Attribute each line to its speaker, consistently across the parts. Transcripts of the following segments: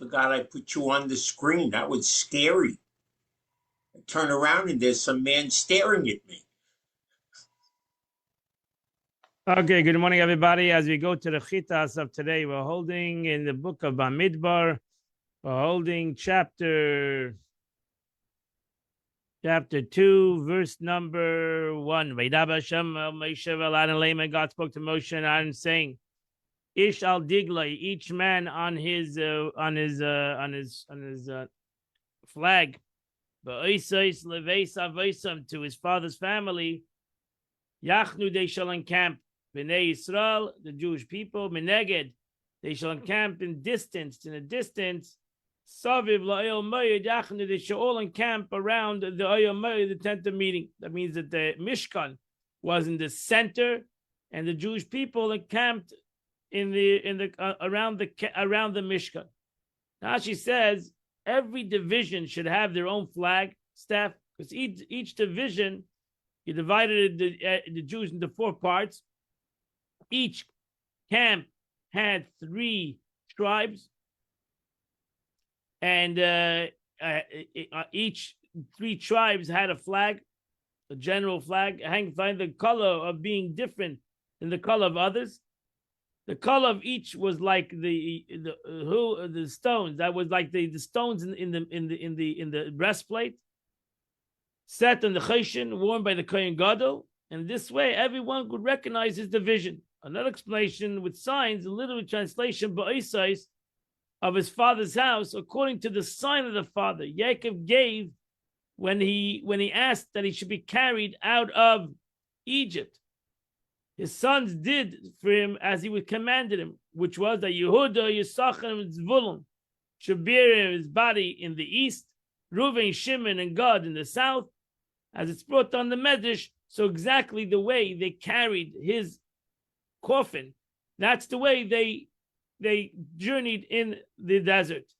Speaker 1: Forgot I put you on the screen. That was scary. I turn around and there's some man staring at me.
Speaker 2: Okay, good morning, everybody. As we go to the Chitas of today, we're holding in the book of Bamidbar. We're holding chapter 2, verse number 1. God spoke to Moshe and Aaron, saying, "Ish al diglai, each man on his flag, to his father's family. Yachnu, they shall encamp. Bnei Yisrael, the Jewish people, Meneged, they shall encamp in a distance. Saviv la'Ohel Moed Yachnu, they shall all encamp around the Oil Moed, the tent of meeting. That means that the Mishkan was in the center, and the Jewish people encamped around the Mishkan. Now she says every division should have their own flag staff, because each division, he divided the Jews into 4 parts. Each camp had 3 tribes, and each 3 tribes had a flag, a general flag, find the color of being different than the color of others. The color of each was like the stones. That was like the stones in the breastplate, set on the choshen, worn by the Kohen Gadol, and this way everyone could recognize his division. Another explanation with signs, a literal translation, ba'isais, of his father's house, according to the sign of the father. Yaakov gave when he asked that he should be carried out of Egypt. His sons did for him as he was commanded him, which was that Yehuda, Yisachar, and Zvulun should bear his body in the east, Reuven, Shimon, and Gad in the south, as it's brought on the Medrash. So exactly the way they carried his coffin, that's the way they journeyed in the desert.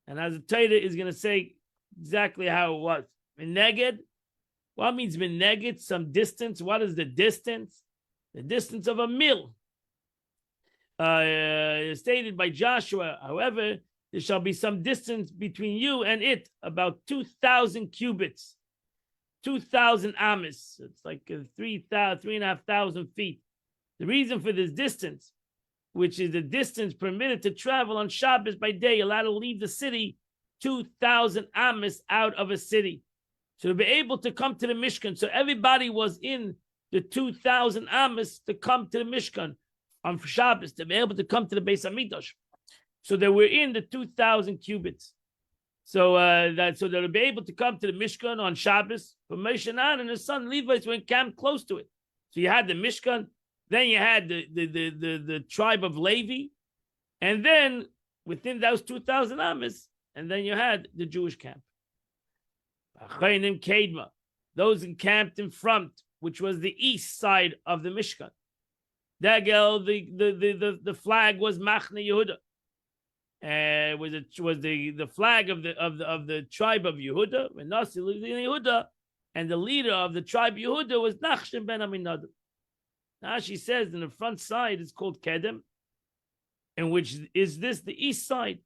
Speaker 2: And as the Torah is going to say exactly how it was. Meneged, what means meneged? Some distance. What is the distance? The distance of a mil. Stated by Joshua, however, there shall be some distance between you and it, about 2,000 cubits, 2,000 amas. It's like 3,500 feet. The reason for this distance, which is the distance permitted to travel on Shabbos by day, allowed to leave the city 2,000 amas out of a city. So to be able to come to the Mishkan, so everybody was in the 2,000 amas to come to the Mishkan on Shabbos, to be able to come to the Beis Hamikdash. So they were in the 2,000 cubits. So they'll be able to come to the Mishkan on Shabbos. But Moshe and his son Levites were encamped close to it. So you had the Mishkan, then you had the tribe of Levi, and then within those 2,000 amas, and then you had the Jewish camp. Those encamped in front, which was the east side of the Mishkan. Dagel, the flag was Machne Yehuda. Was the flag of the tribe of Yehuda, when Nasi lived in Yehuda, and the leader of the tribe Yehuda was Nachshon ben Aminadab. Now she says in the front side it's called Kedem, in which is this the east side.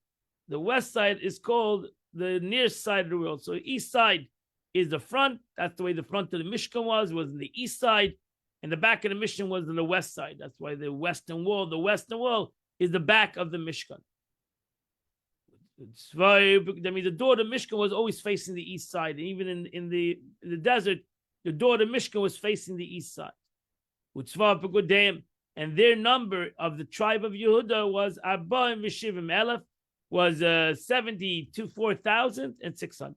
Speaker 2: The west side is called the near side of the world. So the east side is the front. That's the way the front of the Mishkan was in the east side, and the back of the Mishkan was on the west side. That's why the western wall is the back of the Mishkan. That means the door of the Mishkan was always facing the east side. And even in the desert, the door of the Mishkan was facing the east side. And their number of the tribe of Yehuda was Abba and Meshivim Elef, was 74,600.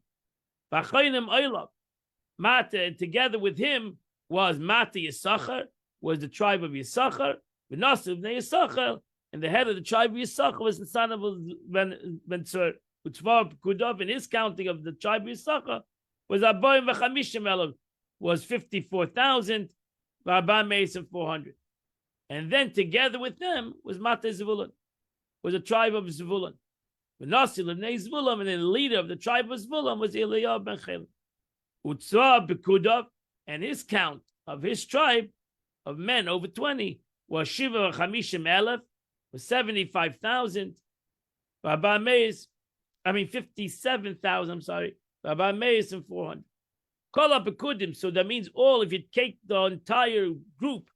Speaker 2: Mata, together with him, was Mata Yisachar, was the tribe of Yisachar, Benasiv ne Yisachar, and the head of the tribe of Yisachar was the son of Ben Tzur. Utzvar Kudav, in his counting of the tribe of Yisachar, was Abba and Chamishim Elef, was 54,000. 400. And then together with them was Mata Zevulun, was a tribe of Zevulun. And then the leader of the tribe of Zevulun was Eliyahu ben Chelek. Utzah Bekudav, and his count of his tribe of men over 20 was Shiva Chamishim Elef, was 75,000. Rabbi Meis, 57,000, I'm sorry. Rabbi Meis and 400. Call up a kudim. So that means all, if you take the entire group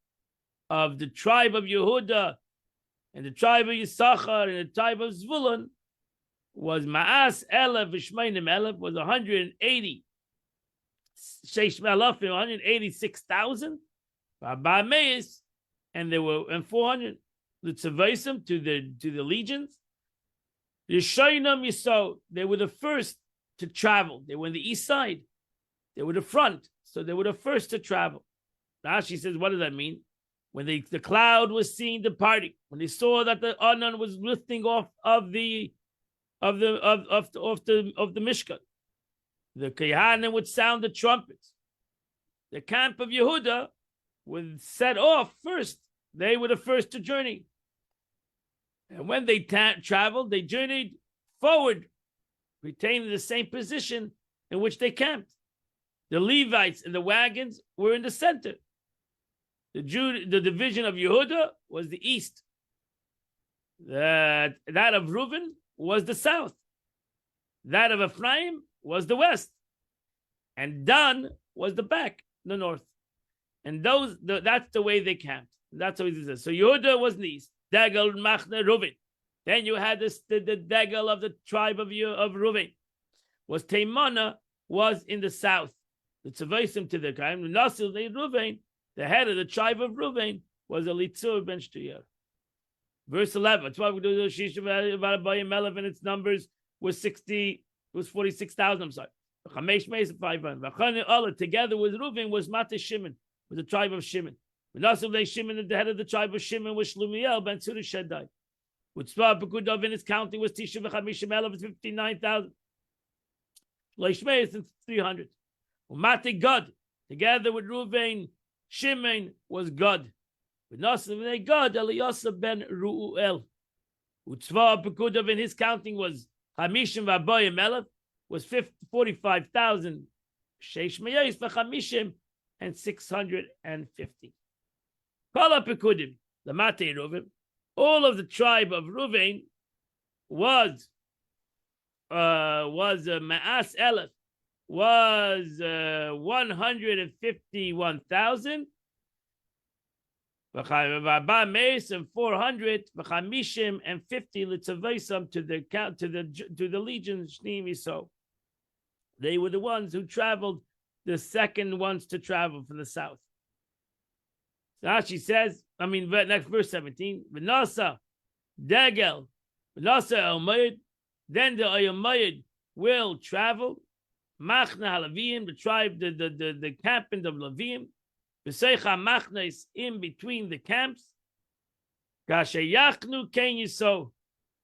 Speaker 2: of the tribe of Yehuda and the tribe of Yisachar and the tribe of Zvulun, was Ma'as Elef V'Shmeinim Elef, was 180. Sheish Melafim, 186,000. Rabbi Meis, and there were 400 the tzavaisim to the legions. Yishaynam Yisrael, they were the first to travel. They were on the east side. They were the front, so they were the first to travel. Rashi says, what does that mean? When the cloud was seen departing, when they saw that the Anan was lifting off of the Mishkan, the Kohanim would sound the trumpets. The camp of Yehuda would set off first. They were the first to journey. And when they traveled, they journeyed forward, retaining the same position in which they camped. The Levites and the wagons were in the center. The division of Yehuda was the east. That of Reuven was the south. That of Ephraim was the west. And Dan was the back, the north. And that's the way they camped. That's how it says. So Yehuda was in the east. Degel, Machne, Reuven. Then you had the Degel of the tribe of Reuven. Was Taimana was in the south. The tzavaisim to the Kaim. Nasil de Reuven, the head of the tribe of Reuven, was Elitzur ben Shtuyar. Verse 11. That's why we do the Shishav and its numbers was 46,000. I'm sorry. Chamesh Meis 500. Allah together with Reuven was Mate Shimon, was the tribe of Shimon. Nasil de Shimon, the head of the tribe of Shimon, was Shlumiel ben Tzur Shaddai. With Tzva Pekudov in his counting was Tisha v'Chamishim Elef 59,000. Leishmeis 300. Umate God, together with Reuven, Shimon was God. With Nasil b'nei God, Eliyasa ben Ru'el. Utzva Pekudov in his counting was Hamishim v'Aboyim Elef, was 45,000. Sheish Meyais v'Chamishim and 650. Kala Pekudim, the Mate Reuven, all of the tribe of Reuven was Ma'as Elef, was 151,000. V'Rabba Meis and 400. V'Chamishim and 50 Litzavaisam to the legion Shneim Yisrael. They were the ones who traveled, the second ones to travel from the south. Rashi says, next verse 17, V'nasa Degel, V'nasa El-Mayid, then the El-Mayid will travel, Machna HaLeviim, the tribe, the camping of Leviim, V'seicha Machna is in between the camps, Kashayachnu Ken Yisrael,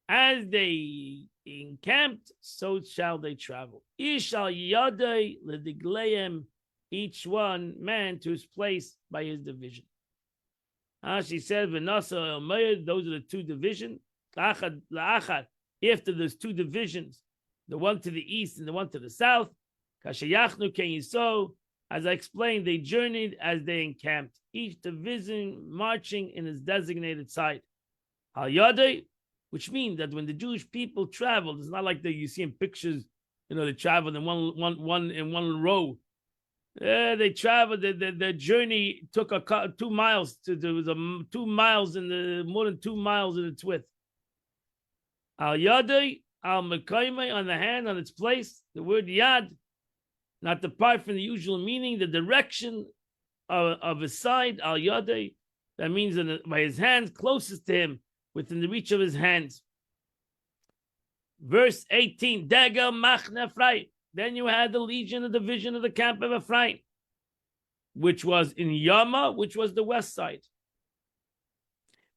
Speaker 2: as they encamped, so shall they travel. Ishal Yadei Ledigleim, each one man to his place by his division. She says, V'nasa El-Mayid, those are the two divisions. After there's two divisions, the one to the east and the one to the south, Kashayachnu Ken Yisrael, as I explained, they journeyed as they encamped, each division marching in its designated side. Al Yadei, which means that when the Jewish people traveled, it's not like you see in pictures, they traveled in one row. They traveled. The journey took 2 miles. There was 2 miles more than 2 miles in its width. Al Yadei, al Mekaymei, on the hand, on its place. The word Yad, not depart from the usual meaning, the direction of his side. Al Yadei, that means by his hands closest to him, within the reach of his hands. Verse 18, Degel Machne Ephraim. Then you had the legion, the division of the camp of Ephraim, which was in Yama, which was the west side.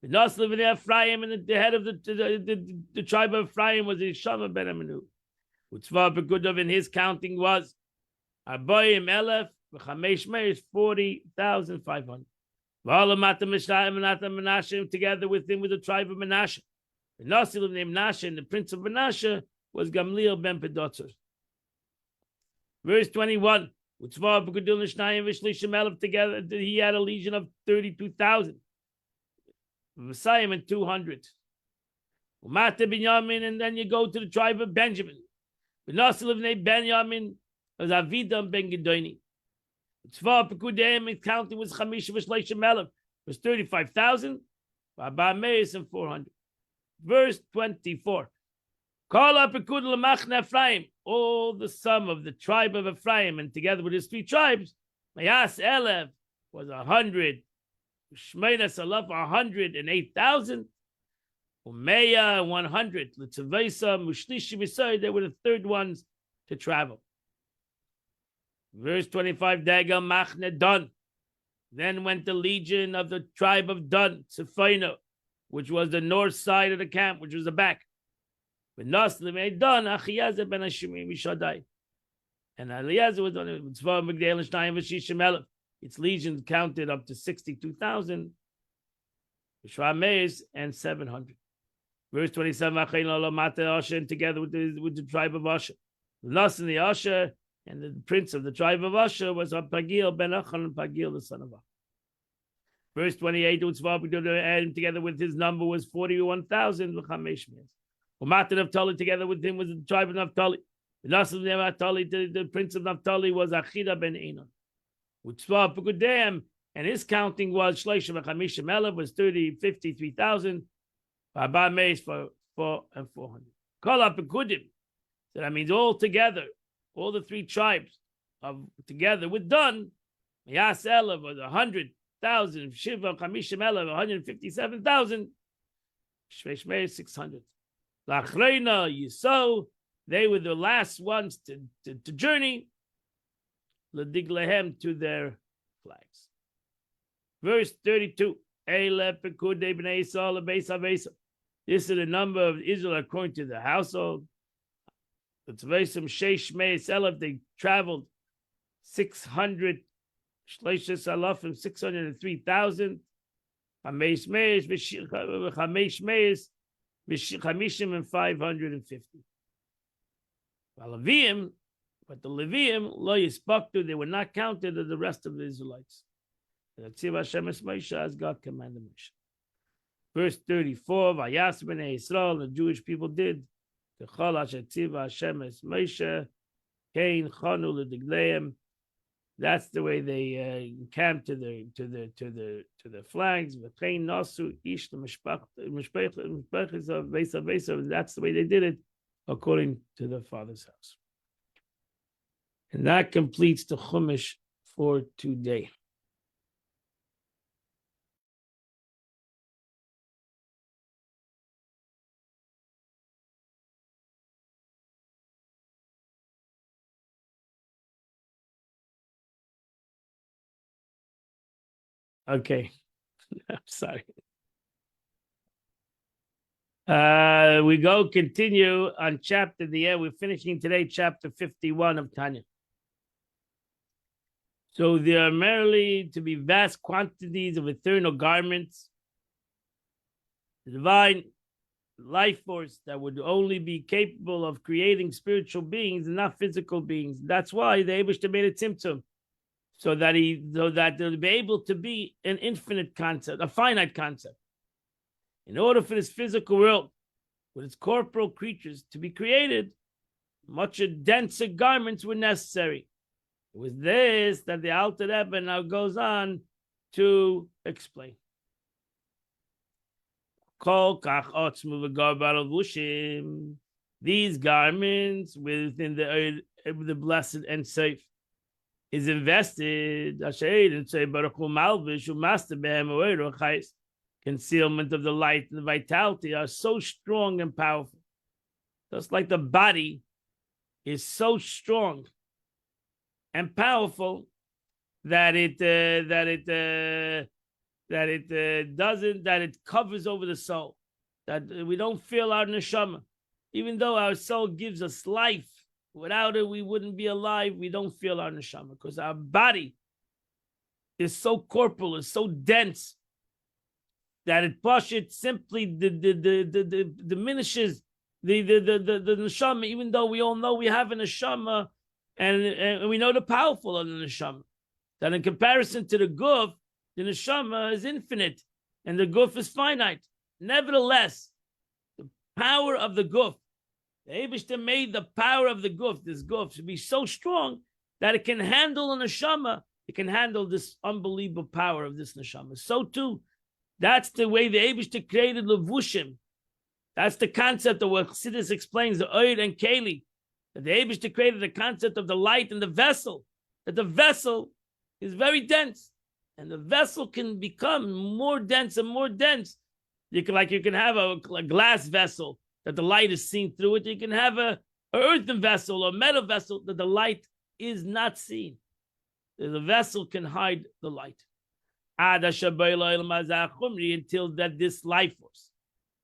Speaker 2: The Nasl of Ephraim, and the head of the tribe of Ephraim was Ishama ben Aminu. Utzva Pekudov in his counting was Abayim Elef, V'Chamesh Meir 40,500. V'Alamata Menashe, together with him was the tribe of Menashe. The Nasl of Menashe and the prince of Menashe was Gamliel ben Pedotzer. Verse 21. Utzva Pekudil Nishnayim V'Shlishim Elef, together he had a legion of 32,000. Messiah and 200. Umate Binyamin, and then you go to the tribe of Benjamin. Benasel of Benjamin was Avidam Ben Gedoni. Tzva Pekudim, counting was Chamisha V'Shleisha Melech, was 35,000. Abba Meis and 400. Verse 24. Call up Pekud Lamachne Ephraim, all the sum of the tribe of Ephraim, and together with his 3 tribes, Mayas Elev was 100. Shmeina Salaf 108,000. Umeya 100. Litzavesa Mushlishi Misai, they were the third ones to travel. Verse 25, Daga Machne Dan. Then went the legion of the tribe of Dan, Tzephina, which was the north side of the camp, which was the back. But Naslim made Dan, Achiezer ben Hashimim Mishadai. And Eliezer was on it. Tzva Migdal Shnayim V'Shishim Elef. Its legions counted up to 62,000. Shvameis and 700. Verse 27, Achayin Olamata Asher, and together with the tribe of Asher. Nasan the Asher, and the prince of the tribe of Asher was Pagil ben Achan, and Pagil the son of Achan. Verse 28, and together with his number was 41,000. Umatan of Naphtali, together with him was the tribe of Naphtali. The prince of Naphtali was Achida ben Enon. And his counting was Shleisha V'Chamisha Melech was 53,000. Abba Meis for 4 and 400. Call up Pekudim. So that means all together, all the 3 tribes of together with Dan. Yas Elev was 100,000. Shiva Chamisha Melech 157,000. Shvei Shmei 600. Lachreina Yisou, they were the last ones to journey. Ladiglehem, to their flags. Verse 32. This is the number of Israel according to the household. They traveled 600, 603,000. And 550. But the Levium, lo yispaktu, they were not counted as the rest of the Israelites. As God commanded Moshe. Verse 34, Vayas b'nei Yisrael, the Jewish people did. K'chol asher tziva Hashem es Moshe, kein chanu l'digleim. That's the way they encamped to the flags. V'chein nasu ish l'mishpachis of Beis. That's the way they did it, according to the father's house. And that completes the Chumash for today. Okay, I'm sorry. We continue on chapter the end. We're finishing today, chapter 51 of Tanya. So there are merely to be vast quantities of eternal garments, the divine life force that would only be capable of creating spiritual beings and not physical beings. That's why the Eibishter made a tzimtzum, so that they'll be able to be an infinite concept, a finite concept. In order for this physical world, with its corporal creatures to be created, much denser garments were necessary. It was this that the Alter Rebbe now goes on to explain. These garments within the blessed and safe is invested. Concealment of the light and the vitality are so strong and powerful. Just like the body is so strong and powerful that it covers over the soul, that we don't feel our neshama, even though our soul gives us life. Without it, we wouldn't be alive. We don't feel our neshama because our body is so corporal, is so dense, that it simply diminishes the neshama, even though we all know we have a neshama, and we know the powerful of the neshama. That in comparison to the guf, the neshama is infinite, and the guf is finite. Nevertheless, power of the guf. The Eibishter made the power of the guf, this guf, to be so strong that it can handle a neshama. It can handle this unbelievable power of this neshama. So too, that's the way the Eibishter created levushim. That's the concept of what Chassidus explains, the oir and keli. That the Eibishter created the concept of the light and the vessel. That the vessel is very dense, and the vessel can become more dense and more dense. You can have a glass vessel that the light is seen through it. You can have a earthen vessel or metal vessel that the light is not seen. The vessel can hide the light. Until that this life force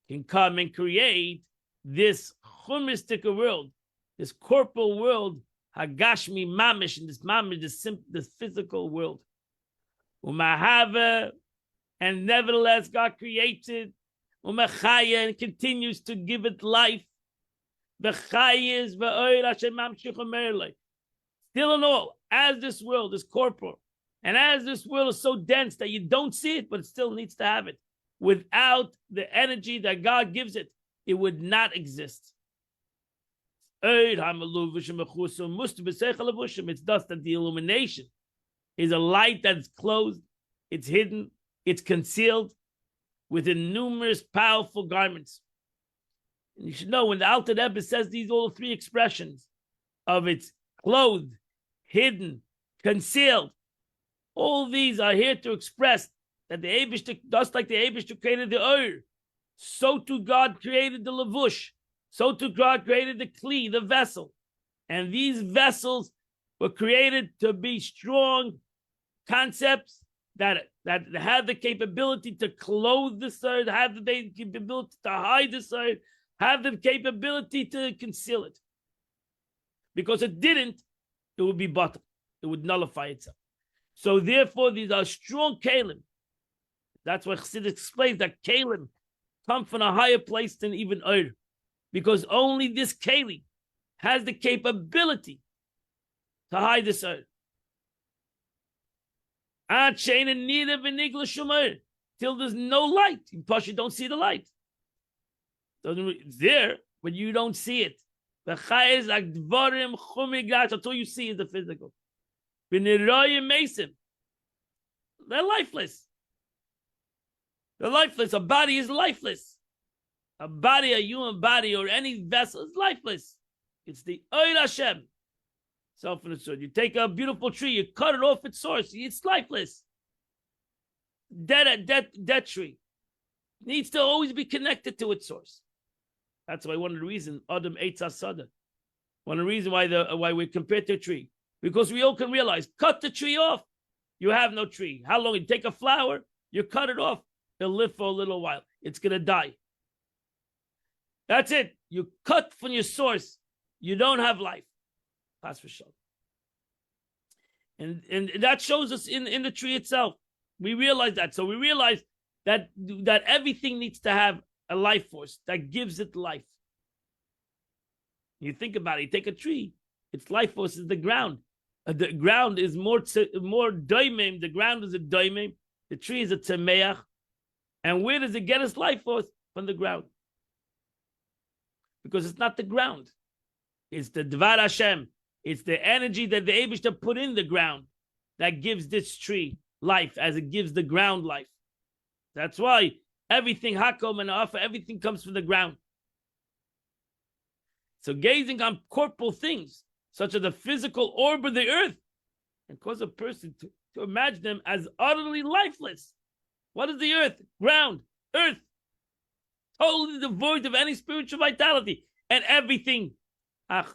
Speaker 2: can come and create this chumistic world, this corporal world, hagashmi mamish, and this mamish, this physical world. Umahava, and nevertheless God created umachaya and continues to give it life. Still in all, as this world is corporal, and as this world is so dense that you don't see it, but it still needs to have it. Without the energy that God gives it, it would not exist. It's thus that the illumination is a light that's closed, it's hidden, it's concealed within numerous powerful garments. And you should know when the Alter Rebbe says these all three expressions of it's clothed, hidden, concealed, all these are here to express that the Eibishter, just like the Eibishter created the Ur, so too God created the Levush, so too God created the Kli, the vessel. And these vessels were created to be strong concepts that have the capability to clothe the earth, have the capability to hide the earth, have the capability to conceal it. Because it didn't, it would be bottled. It would nullify itself. So therefore, these are strong kalim. That's why Chassidus explains that kalim come from a higher place than even Ur. Because only this keli has the capability to hide this earth. Till there's no light. Plus, you don't see the light. It's there, but you don't see it. Until you see is the physical. They're lifeless. They're lifeless. A body is lifeless. A body, a human body, or any vessel is lifeless. It's the Oir Hashem. Self in the sword. You take a beautiful tree, you cut it off its source, it's lifeless. Dead tree. Needs to always be connected to its source. That's why one of the reasons Adam ate Asada. One of the reasons why we compare to a tree. Because we all can realize, cut the tree off, you have no tree. How long? You take a flower, you cut it off, it'll live for a little while. It's going to die. That's it. You cut from your source, you don't have life. That's for sure. And that shows us in the tree itself. We realize that. So we realize that everything needs to have a life force that gives it life. You think about it, you take a tree, its life force is the ground. The ground is more doimim. The ground is a doimim. The tree is a tzemeach. And where does it get its life force? From the ground. Because it's not the ground. It's the Dvar Hashem. It's the energy that the Eibishter put in the ground that gives this tree life as it gives the ground life. That's why everything Hakom and Afa, everything comes from the ground. So gazing on corporal things, such as the physical orb of the earth, and cause a person to imagine them as utterly lifeless. What is the earth? Ground, earth, totally devoid of any spiritual vitality, and everything. But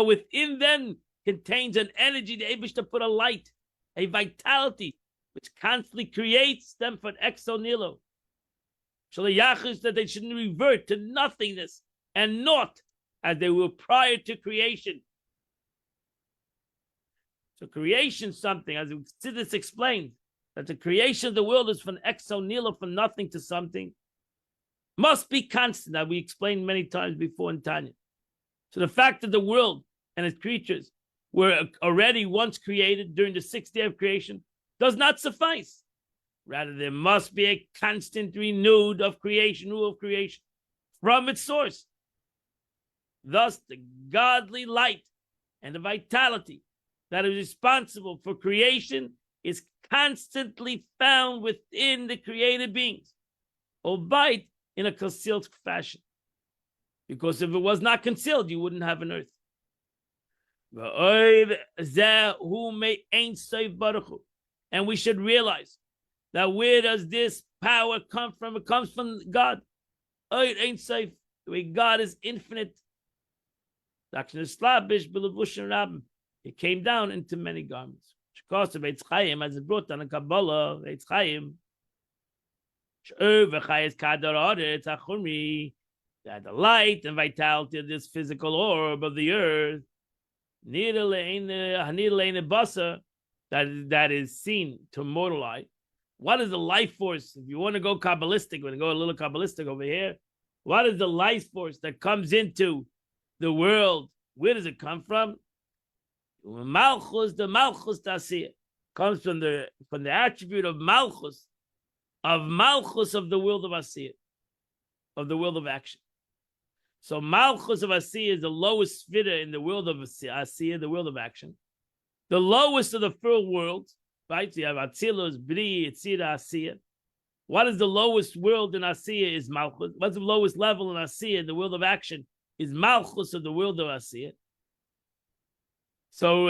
Speaker 2: within them contains an energy, the Eibishter put a light, a vitality, which constantly creates them for exo nilo. That they shouldn't revert to nothingness and naught as they were prior to creation. So creation, something, as Chassidus explained, that the creation of the world is from exo nilo, from nothing to something, must be constant, that we explained many times before in Tanya. So the fact that the world and its creatures were already once created during the 6th day of creation does not suffice. Rather, there must be a constant renewed of creation, rule of creation from its source. Thus, the godly light and the vitality that is responsible for creation is constantly found within the created beings, albeit in a concealed fashion. Because if it was not concealed, you wouldn't have an earth. And we should realize that where does this power come from? It comes from God. It ain't safe. The way God is infinite. It came down into many garments. As it brought down in Kabbalah, Eitz Chaim, that the light and vitality of this physical orb of the earth, that is seen to mortal eye. What is the life force? If you want to go Kabbalistic, we're going to go a little Kabbalistic over here. What is the life force that comes into the world? Where does it come from? Malchus, the Malchus Tasiyah, comes from the attribute of Malchus of the world of Asiyah, of the world of action. So Malchus of Asiyah is the lowest sphere in the world of Asiyah, the world of action. The lowest of the four worlds, right? So you have Atzilus, Bri, Yetzirah, Asiyah. What is the lowest world in Asiyah is Malchus. What's the lowest level in Asiyah, the world of action, is Malchus of the world of Asiyah. So,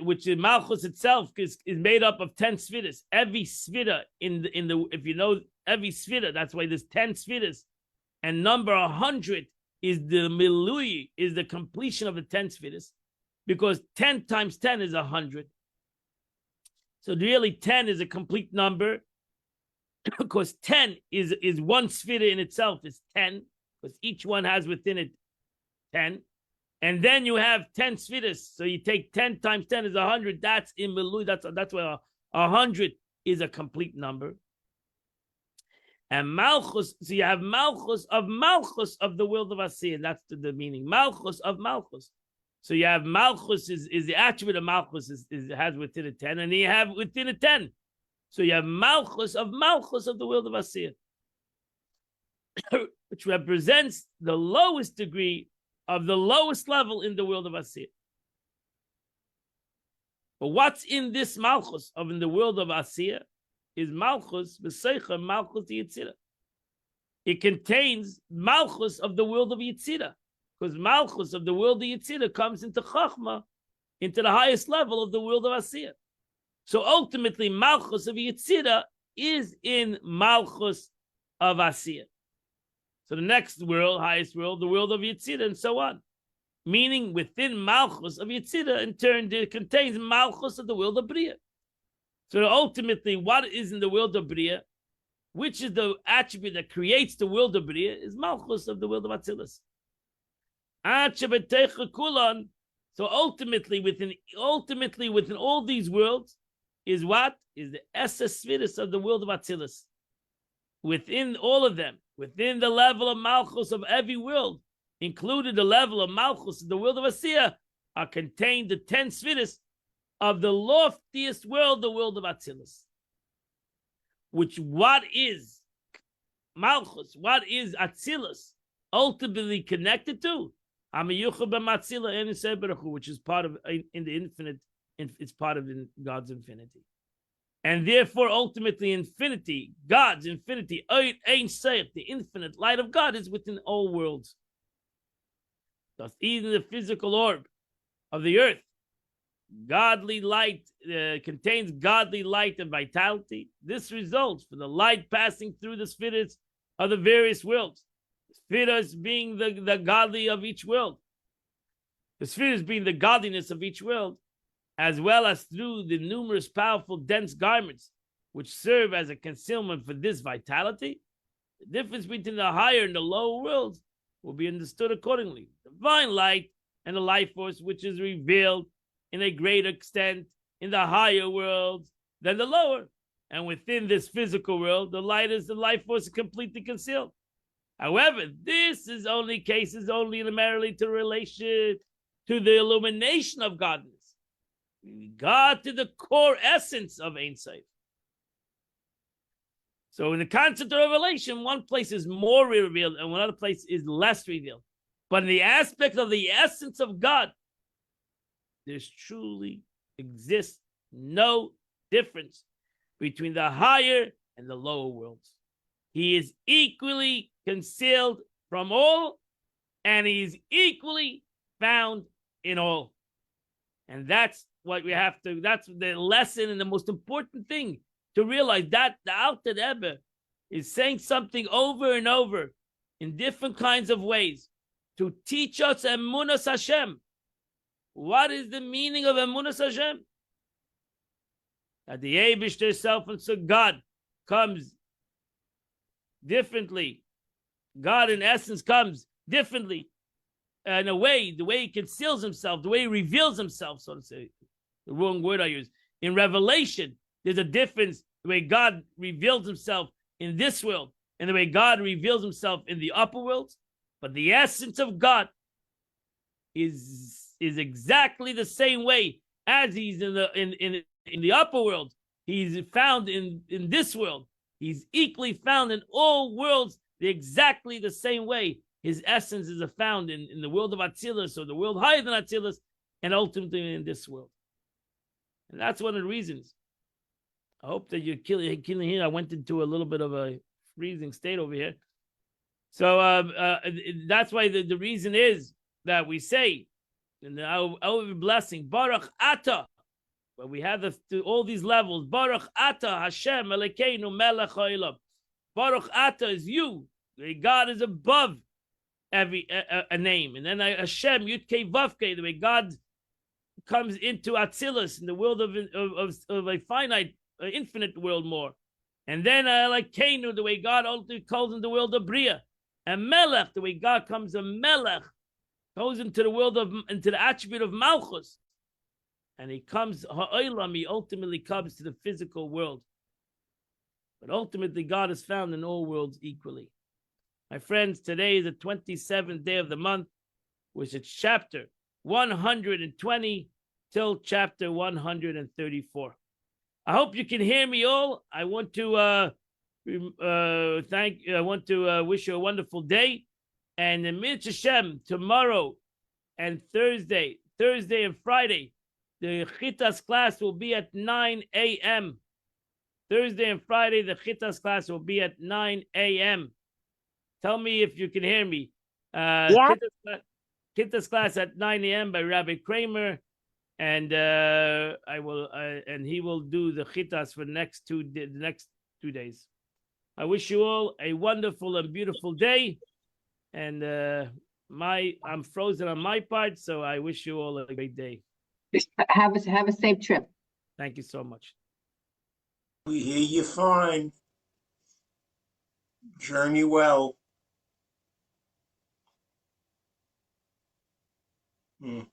Speaker 2: which is Malchus itself is made up of 10 spheres. Every sphere in the if you know every sphere, that's why there's 10 spheres, and number 100 is the milui, is the completion of the 10 spheres, because 10 times 10 is 100. So really 10 is a complete number, because 10 is one sphere in itself is 10, because each one has within it 10. And then you have 10 spheres. So you take 10 times 10 is 100. That's in milui. That's why 100 is a complete number. And Malchus, so you have Malchus of the world of Asiyah. That's the meaning. Malchus of Malchus. So you have Malchus is the attribute of Malchus has within a 10, and you have within a 10. So you have Malchus of the world of Asiyah, which represents the lowest degree of the lowest level in the world of Asiyah. But what's in this Malchus of in the world of Asiyah is Malchus, B'Seicha, Malchus Yetzirah. It contains Malchus of the world of Yetzirah, because Malchus of the world of Yetzirah comes into Chachma, into the highest level of the world of Asiyah. So ultimately, Malchus of Yetzirah is in Malchus of Asiyah. So the next world, highest world, the world of Yetzirah, and so on. Meaning within Malchus of Yetzirah, in turn, it contains Malchus of the world of Bria. So ultimately, what is in the world of Bria, which is the attribute that creates the world of Bria, is Malchus of the world of Atzilus. So ultimately, within all these worlds, is what? Is the Esses Spheres of the world of Atzilus. Within all of them, within the level of Malchus of every world, included the level of Malchus of the world of Asiyah, are contained the 10 spheres of the loftiest world, the world of Atzilus. Which what is Malchus, what is Atzilus ultimately connected to? Which is part of in the infinite, it's part of God's infinity. And therefore, ultimately, infinity, God's infinity, the infinite light of God is within all worlds. Thus, even the physical orb of the earth, godly light, contains godly light and vitality. This results from the light passing through the spheres of the various worlds. The spheres being the godly of each world. The spheres being the godliness of each world, as well as through the numerous powerful dense garments which serve as a concealment for this vitality. The difference between the higher and the lower worlds will be understood accordingly. Divine light and the life force which is revealed in a greater extent in the higher worlds than the lower. And within this physical world, the life force is completely concealed. However, this is only cases only primarily to relation to the illumination of godliness. God to the core essence of Ein Sof. So in the concept of revelation, one place is more revealed and one other place is less revealed. But in the aspect of the essence of God, there's truly exists no difference between the higher and the lower worlds. He is equally concealed from all, and he is equally found in all. And that's what we have to, that's the lesson and the most important thing to realize, that the Alter Rebbe is saying something over and over in different kinds of ways to teach us Emunas Hashem. What is the meaning of Emunas Hashem? That the Eibishter self and so God comes differently. God in essence comes differently in a way, the way he conceals himself, the way he reveals himself, so to say. The wrong word I use. In Revelation, there's a difference the way God reveals himself in this world and the way God reveals himself in the upper world. But the essence of God is exactly the same way as he's in the upper world. He's found in this world. He's equally found in all worlds exactly the same way. His essence is found in the world of Atzilus, or the world higher than Atzilus, and ultimately in this world. And that's one of the reasons. I hope that you're killing here. I went into a little bit of a freezing state over here. So that's why the reason is that we say in our blessing, Baruch Ata, but we have all these levels. Baruch Ata Hashem Elokeinu Melech Haolam. Baruch Ata is you. God is above every a name. And then Hashem Yud-Kei Vav-Kei, the way God comes into Atzilus, in the world of a finite, infinite world more. And then Elokeinu, the way God ultimately calls in the world of Bria. And Melech, the way God comes a Melech, goes into the world of, into the attribute of Malchus. And he comes, Ha'olam, he ultimately comes to the physical world. But ultimately, God is found in all worlds equally. My friends, today is the 27th day of the month, which is chapter 120 till chapter 134. I hope you can hear me all. I want to wish you a wonderful day. And in Mitzvah Hashem, tomorrow and Thursday and Friday, the Chitas class will be at 9 a.m. Thursday and Friday, the Chitas class will be at 9 a.m. Tell me if you can hear me.
Speaker 3: Yeah.
Speaker 2: Chitas class at 9 a.m. by Rabbi Kramer, and and he will do the Chitas for the next 2 days. I wish you all a wonderful and beautiful day, and I'm frozen on my part, so I wish you all a great day.
Speaker 3: Have a safe trip.
Speaker 2: Thank you so much.
Speaker 1: We hear you fine. Journey well. Mm.